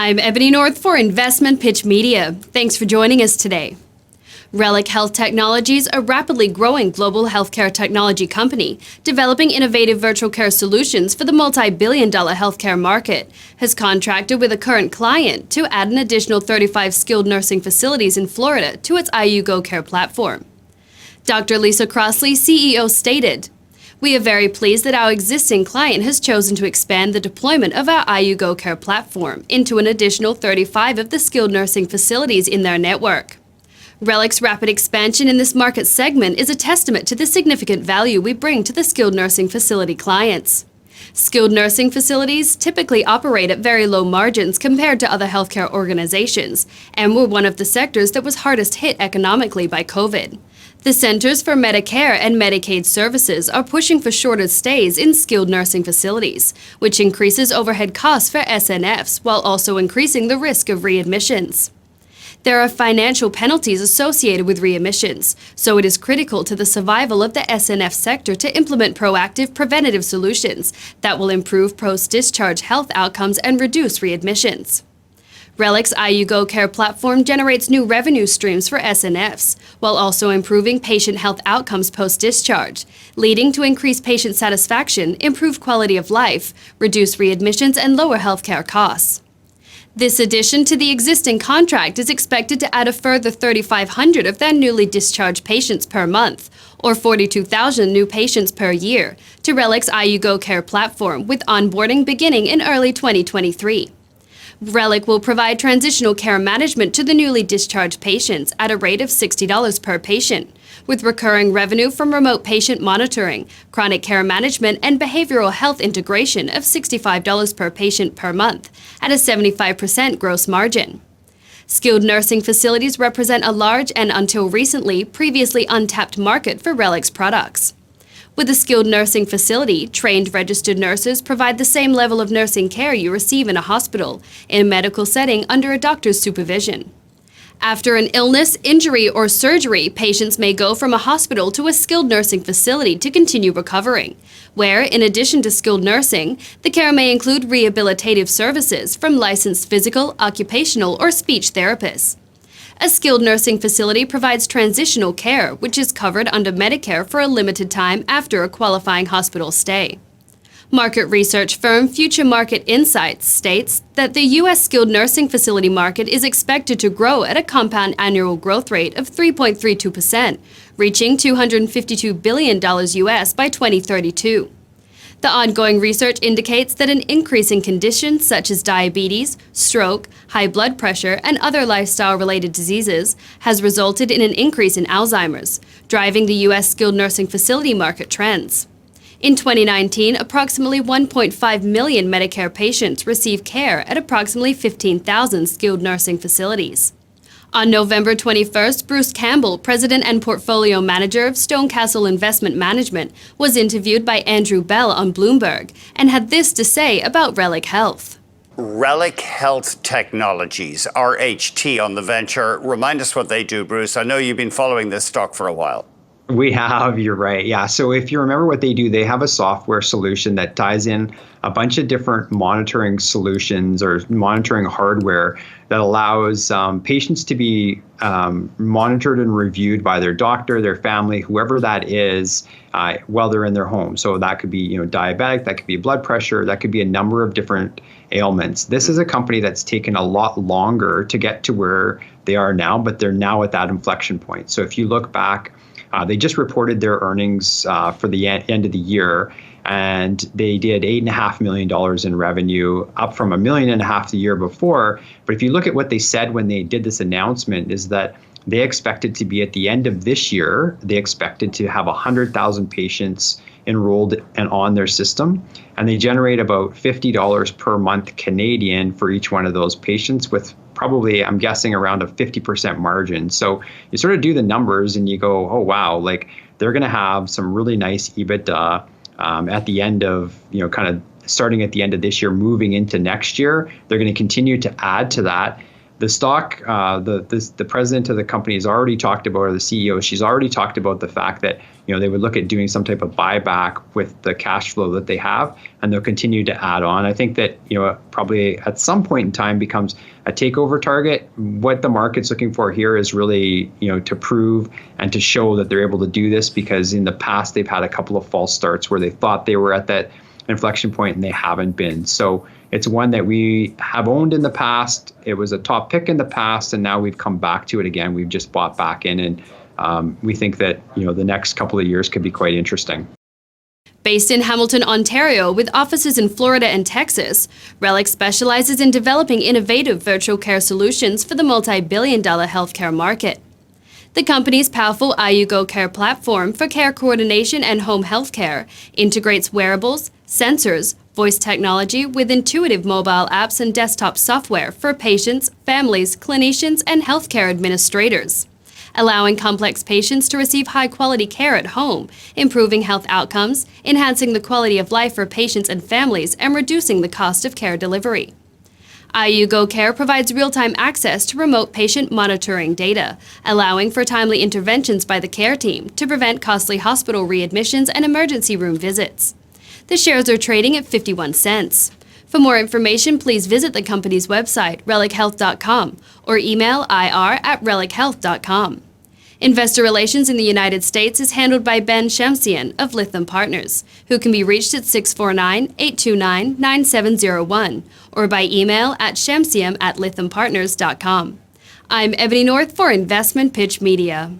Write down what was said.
I'm Ebony North for InvestmentPitch Media. Thanks for joining us today. Reliq Health Technologies, a rapidly growing global healthcare technology company developing innovative virtual care solutions for the multi-billion-dollar healthcare market, has contracted with a current client to add an additional 35 skilled nursing facilities in Florida to its iUGO Care platform. Dr. Lisa Crossley, CEO, stated, "We are very pleased that our existing client has chosen to expand the deployment of our iUGO Care platform into an additional 35 of the skilled nursing facilities in their network. Reliq's rapid expansion in this market segment is a testament to the significant value we bring to the skilled nursing facility clients. Skilled nursing facilities typically operate at very low margins compared to other healthcare organizations, and were one of the sectors that was hardest hit economically by COVID. The Centers for Medicare and Medicaid Services are pushing for shorter stays in skilled nursing facilities, which increases overhead costs for SNFs while also increasing the risk of readmissions. There are financial penalties associated with readmissions, so it is critical to the survival of the SNF sector to implement proactive preventative solutions that will improve post-discharge health outcomes and reduce readmissions. Reliq's iUGO Care platform generates new revenue streams for SNFs, while also improving patient health outcomes post-discharge, leading to increased patient satisfaction, improved quality of life, reduced readmissions, and lower healthcare costs. This addition to the existing contract is expected to add a further 3,500 of their newly discharged patients per month, or 42,000 new patients per year, to Reliq's iUGO Care platform, with onboarding beginning in early 2023. Reliq will provide transitional care management to the newly discharged patients at a rate of $60 per patient, with recurring revenue from remote patient monitoring, chronic care management, and behavioral health integration of $65 per patient per month at a 75% gross margin. Skilled nursing facilities represent a large and, until recently, previously untapped market for Reliq's products. With a skilled nursing facility, trained registered nurses provide the same level of nursing care you receive in a hospital, in a medical setting under a doctor's supervision. After an illness, injury, or surgery, patients may go from a hospital to a skilled nursing facility to continue recovering, where, in addition to skilled nursing, the care may include rehabilitative services from licensed physical, occupational, or speech therapists. A skilled nursing facility provides transitional care, which is covered under Medicare for a limited time after a qualifying hospital stay. Market research firm Future Market Insights states that the U.S. skilled nursing facility market is expected to grow at a compound annual growth rate of 3.32%, reaching $252 billion U.S. by 2032. The ongoing research indicates that an increase in conditions such as diabetes, stroke, high blood pressure, and other lifestyle-related diseases has resulted in an increase in Alzheimer's, driving the U.S. skilled nursing facility market trends. In 2019, approximately 1.5 million Medicare patients receive care at approximately 15,000 skilled nursing facilities. On November 21st, Bruce Campbell, President and Portfolio Manager of Stonecastle Investment Management, was interviewed by Andrew Bell on Bloomberg and had this to say about Reliq Health. Reliq Health Technologies, RHT, on the venture. Remind us what they do, Bruce. I know you've been following this stock for a while. We have, you're right. Yeah. So if you remember what they do, they have a software solution that ties in a bunch of different monitoring solutions or monitoring hardware that allows patients to be monitored and reviewed by their doctor, their family, whoever that is, while they're in their home. So that could be, diabetic, that could be blood pressure, that could be a number of different ailments. This is a company that's taken a lot longer to get to where they are now, but they're now at that inflection point. So if you look back, they just reported their earnings for the end of the year, and they did $8.5 million in revenue, up from $1.5 million the year before. But if you look at what they said when they did this announcement, is that they expected to be at the end of this year, they expected to have 100,000 patients enrolled and on their system, and they generate about $50 per month Canadian for each one of those patients, with probably, I'm guessing, around a 50% margin. So you sort of do the numbers and you go, oh wow, like they're going to have some really nice EBITDA at the end of, kind of starting at the end of this year, moving into next year. They're going to continue to add to that. the stock, the president of the company has already talked about, or the CEO, she's already talked about the fact that they would look at doing some type of buyback with the cash flow that they have, and they'll continue to add on. I think that probably at some point in time becomes a takeover target. What the market's looking for here is really to prove and to show that they're able to do this, because in the past they've had a couple of false starts where they thought they were at that inflection point and they haven't been. So it's one that we have owned in the past. It was a top pick in the past, and now we've come back to it again. We've just bought back in, and we think that the next couple of years could be quite interesting. Based in Hamilton, Ontario, with offices in Florida and Texas, Reliq specializes in developing innovative virtual care solutions for the multi-billion-dollar healthcare market. The company's powerful iUGO care platform for care coordination and home healthcare integrates wearables, sensors, voice technology with intuitive mobile apps and desktop software for patients, families, clinicians, and healthcare administrators, allowing complex patients to receive high-quality care at home, improving health outcomes, enhancing the quality of life for patients and families, and reducing the cost of care delivery. iUGO Care provides real-time access to remote patient monitoring data, allowing for timely interventions by the care team to prevent costly hospital readmissions and emergency room visits. The shares are trading at 51 cents. For more information, please visit the company's website, reliqhealth.com, or email ir@reliqhealth.com. Investor relations in the United States is handled by Ben Shamsian of Lytham Partners, who can be reached at 649-829-9701 or by email at shamsian@lythampartners.com. I'm Ebony North for Investment Pitch Media.